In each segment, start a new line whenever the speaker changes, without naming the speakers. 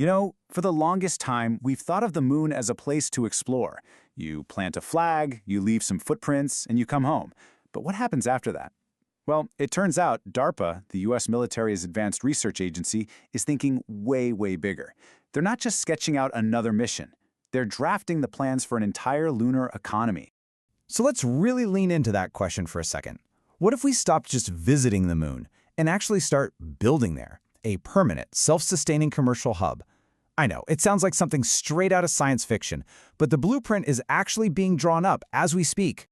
For the longest time, we've thought of the moon as a place to explore. You plant a flag, you leave some footprints, and you come home. But what happens after that? Well, it turns out DARPA, the U.S. military's advanced research agency, is thinking way, way bigger. They're not just sketching out another mission. They're drafting the plans for an entire lunar economy.
So let's really lean into that question for a second. What if we stopped just visiting the moon and actually start building there? A permanent, self-sustaining commercial hub. I know, it sounds like something straight out of science fiction, but the blueprint is actually being drawn up as we speak.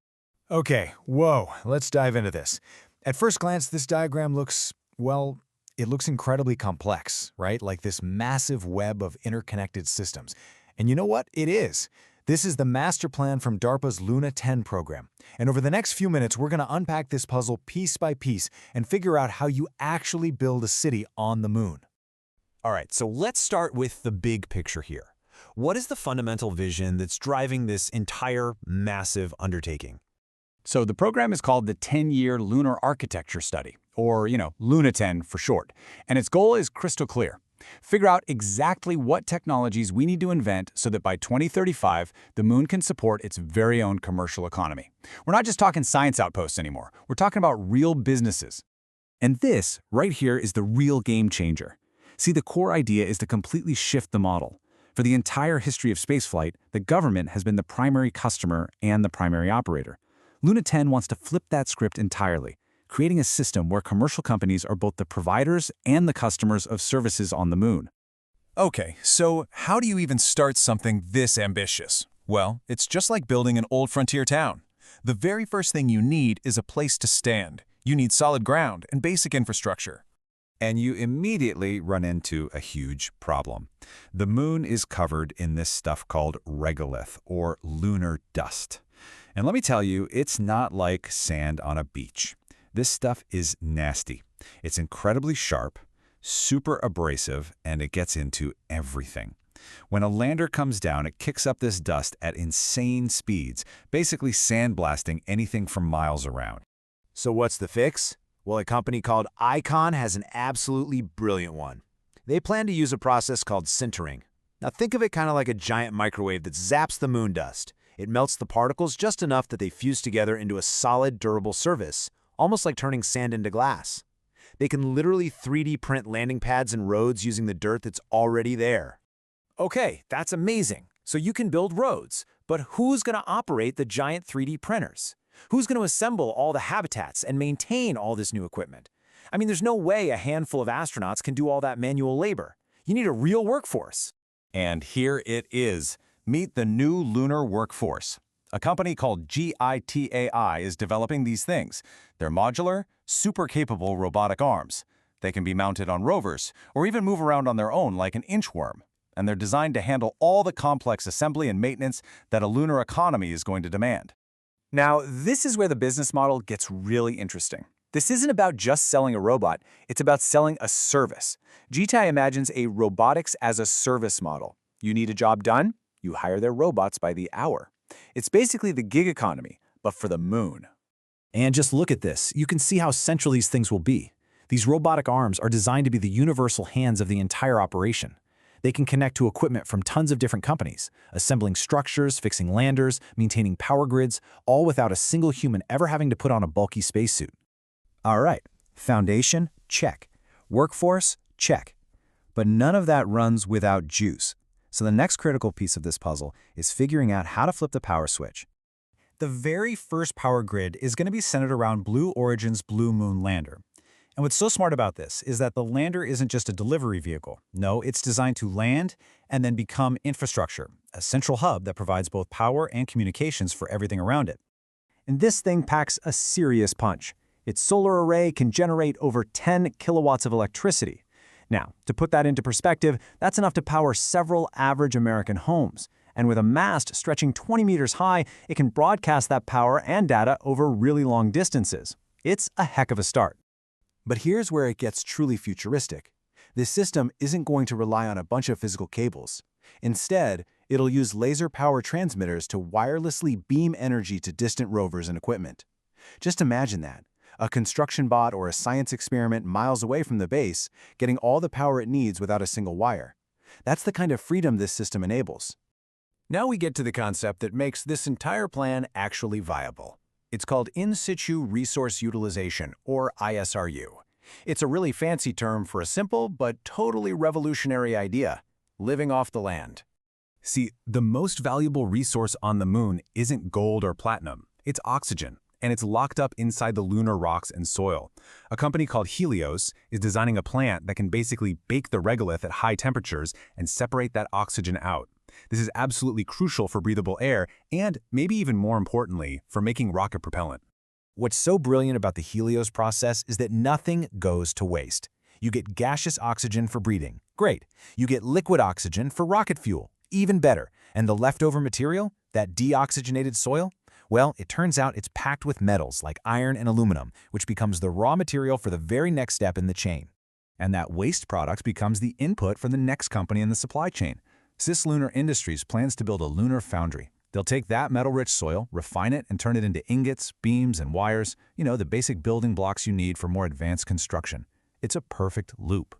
Okay, whoa, let's dive into this. At first glance, this diagram looks, well, it looks incredibly complex, right? Like this massive web of interconnected systems. And you know what? It is. This is the master plan from DARPA's Luna 10 program. And over the next few minutes, we're going to unpack this puzzle piece by piece and figure out how you actually build a city on the moon.
All right, so let's start with the big picture here. What is the fundamental vision that's driving this entire massive undertaking?
So the program is called the 10-Year Lunar Architecture Study, or, Luna 10 for short. And its goal is crystal clear. Figure out exactly what technologies we need to invent so that by 2035, the moon can support its very own commercial economy. We're not just talking science outposts anymore. We're talking about real businesses. And this, right here, is the real game changer. See, the core idea is to completely shift the model. For the entire history of spaceflight, the government has been the primary customer and the primary operator. Luna 10 wants to flip that script entirely, creating a system where commercial companies are both the providers and the customers of services on the moon.
Okay, so how do you even start something this ambitious? Well, it's just like building an old frontier town. The very first thing you need is a place to stand. You need solid ground and basic infrastructure.
And you immediately run into a huge problem. The moon is covered in this stuff called regolith, or lunar dust. And let me tell you, it's not like sand on a beach. This stuff is nasty. It's incredibly sharp, super abrasive, and it gets into everything. When a lander comes down, it kicks up this dust at insane speeds, basically sandblasting anything from miles around.
So what's the fix? Well, a company called Icon has an absolutely brilliant one. They plan to use a process called sintering. Now think of it kind of like a giant microwave that zaps the moon dust. It melts the particles just enough that they fuse together into a solid, durable surface, almost like turning sand into glass. They can literally 3D print landing pads and roads using the dirt that's already there.
Okay, that's amazing. So you can build roads, but who's going to operate the giant 3D printers? Who's going to assemble all the habitats and maintain all this new equipment? I mean, there's no way a handful of astronauts can do all that manual labor. You need a real workforce.
And here it is. Meet the new lunar workforce. A company called GITAI is developing these things. They're modular, super capable robotic arms. They can be mounted on rovers, or even move around on their own like an inchworm. And they're designed to handle all the complex assembly and maintenance that a lunar economy is going to demand. Now, this is where the business model gets really interesting. This isn't about just selling a robot, it's about selling a service. GTI imagines a robotics as a service model. You need a job done, you hire their robots by the hour. It's basically the gig economy, but for the moon.
And just look at this. You can see how central these things will be. These robotic arms are designed to be the universal hands of the entire operation. They can connect to equipment from tons of different companies, assembling structures, fixing landers, maintaining power grids, all without a single human ever having to put on a bulky spacesuit. All right, foundation, check. Workforce, check. But none of that runs without juice. So the next critical piece of this puzzle is figuring out how to flip the power switch. The very first power grid is going to be centered around Blue Origin's Blue Moon lander. And what's so smart about this is that the lander isn't just a delivery vehicle. No, it's designed to land and then become infrastructure, a central hub that provides both power and communications for everything around it. And this thing packs a serious punch. Its solar array can generate over 10 kilowatts of electricity. Now, to put that into perspective, that's enough to power several average American homes. And with a mast stretching 20 meters high, it can broadcast that power and data over really long distances. It's a heck of a start. But here's where it gets truly futuristic. This system isn't going to rely on a bunch of physical cables. Instead, it'll use laser power transmitters to wirelessly beam energy to distant rovers and equipment. Just imagine that. A construction bot or a science experiment miles away from the base, getting all the power it needs without a single wire. That's the kind of freedom this system enables.
Now we get to the concept that makes this entire plan actually viable. It's called in situ resource utilization, or ISRU. It's a really fancy term for a simple but totally revolutionary idea: living off the land.
See, the most valuable resource on the moon isn't gold or platinum, it's oxygen, and it's locked up inside the lunar rocks and soil. A company called Helios is designing a plant that can basically bake the regolith at high temperatures and separate that oxygen out. This is absolutely crucial for breathable air and, maybe even more importantly, for making rocket propellant.
What's so brilliant about the Helios process is that nothing goes to waste. You get gaseous oxygen for breathing. Great. You get liquid oxygen for rocket fuel. Even better. And the leftover material, that deoxygenated soil, well, it turns out it's packed with metals like iron and aluminum, which becomes the raw material for the very next step in the chain.
And that waste product becomes the input for the next company in the supply chain. Lunar Industries plans to build a lunar foundry. They'll take that metal-rich soil, refine it, and turn it into ingots, beams, and wires, the basic building blocks you need for more advanced construction. It's a perfect loop.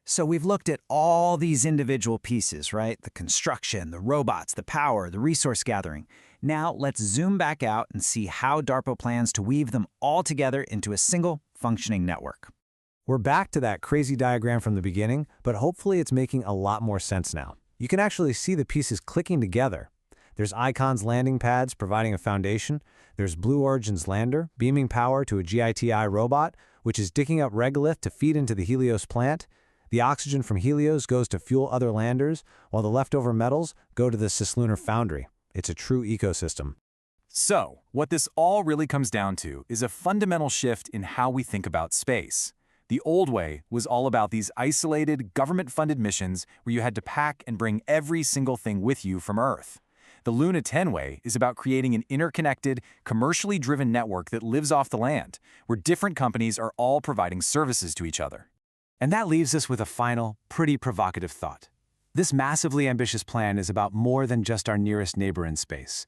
So we've looked at all these individual pieces, right? The construction, the robots, the power, the resource gathering. Now let's zoom back out and see how DARPA plans to weave them all together into a single functioning network.
We're back to that crazy diagram from the beginning, but hopefully it's making a lot more sense now. You can actually see the pieces clicking together. There's Icon's landing pads providing a foundation. There's Blue Origin's lander, beaming power to a GITI robot, which is digging up regolith to feed into the Helios plant. The oxygen from Helios goes to fuel other landers, while the leftover metals go to the cislunar foundry. It's a true ecosystem.
So, what this all really comes down to is a fundamental shift in how we think about space. The old way was all about these isolated, government-funded missions where you had to pack and bring every single thing with you from Earth. The Luna 10 way is about creating an interconnected, commercially driven network that lives off the land, where different companies are all providing services to each other.
And that leaves us with a final, pretty provocative thought. This massively ambitious plan is about more than just our nearest neighbor in space.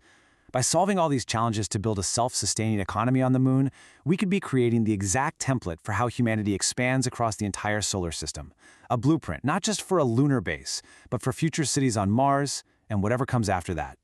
By solving all these challenges to build a self-sustaining economy on the moon, we could be creating the exact template for how humanity expands across the entire solar system. A blueprint, not just for a lunar base, but for future cities on Mars and whatever comes after that.